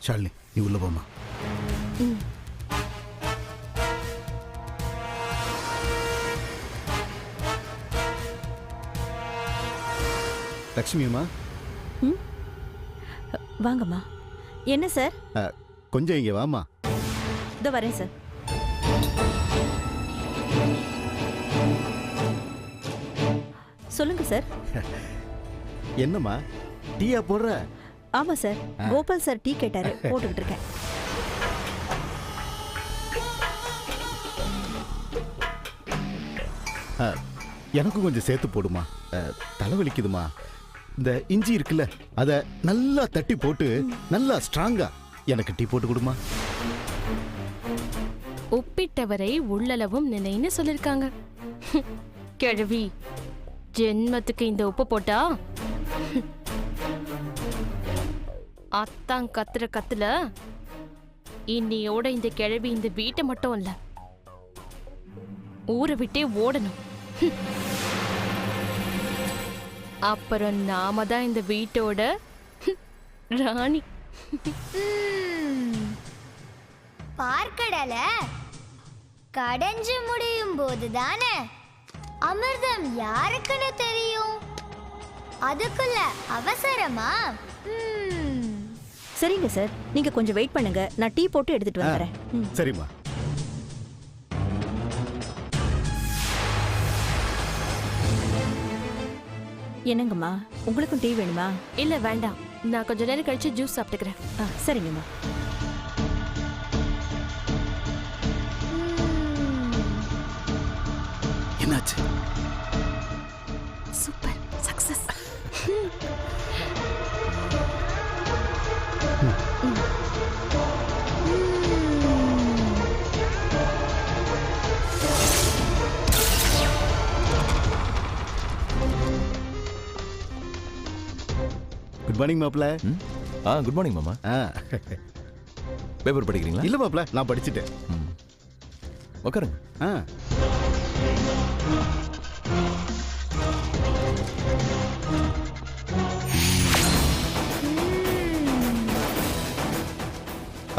ஷாலினி, நீ உள்ள போமா. லக்ஷ்மி அம்மா, வாங்கம்மா. என்ன சார்? கொஞ்சம் இங்கே வாமா. இதோ வரேன் சார். சொல்லுங்க சார். என்னம்மா, டீயா போடுற? ஆமா சார், கோபால் சார் டீ கேட்டாரு, போட்டுக்கிட்டு இருக்கேன். எனக்கும் கொஞ்சம் சேர்த்து போடுமா, தலைவலிக்குதுமா. இந்த இஞ்சி இருக்குல்ல, அதை நல்லா தட்டி போட்டு நல்லா ஸ்ட்ராங்கா எனக்கு டீ போட்டு கொடுமா. ஒப்பிட்டவரை உள்ளளவும் நினைன்னு சொல்லிருக்காங்க. கிழவி, ஜென்மத்துக்கு இந்த உப்பு போட்டா அத்தான் கத்துற கத்துல இன்னையோட இந்த கிழவி இந்த வீட்டை மட்டும் இல்ல, ஊரை விட்டே ஓடணும். அப்புறம் நாம தான் இந்த வீட்டோட ராணி. பார்க்கடல கடைஞ்சு முடியும் போதுதானே அமிர்தம் யாருக்குன்னு தெரியும். அதுக்குள்ள அவசரமா? சரிங்க சார், நீங்க கொஞ்சம் வெயிட் பண்ணுங்க, நான் டீ போட்டு எடுத்துட்டு வந்துறேன். சரிம்மா. என்னங்கம்மா, உங்களுக்கும் டீ வேணுமா? இல்ல வேண்டாம், நான் கொஞ்ச நேரம் கழிச்சு ஜூஸ் சாப்பிட்டுக்கிறேன். சரிங்கம்மா. என்னாச்சு? Super success. குட் மார்னிங் மாப்ள. குட் மார்னிங் மாமா. பேப்பர் படிக்கிறீங்களா? இல்ல மாப்ள, நான் படிச்சுட்டேன். உட்காருங்க.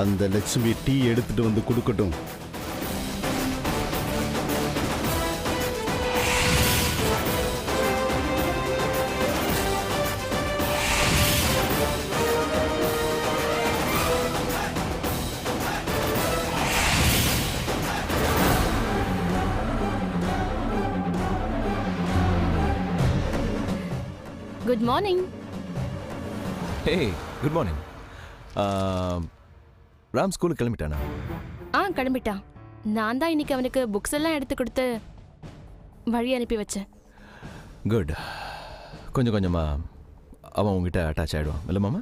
அந்த லட்சுமி டீ எடுத்துட்டு வந்து கொடுக்கட்டும். Good morning. Hey, good morning. Ram ஸ்கூலுக்கு கிளம்பிட்டானா? கிளம்பிட்டான். நான் தான் இன்னைக்கு அவனுக்கு புக்ஸ் எல்லாம் எடுத்து கொடுத்து வழி அனுப்பி வச்சேன். குட். கொஞ்சம் கொஞ்சமா அவன் உங்ககிட்ட அட்டாச் ஆயிடுவான் இல்ல மாமா?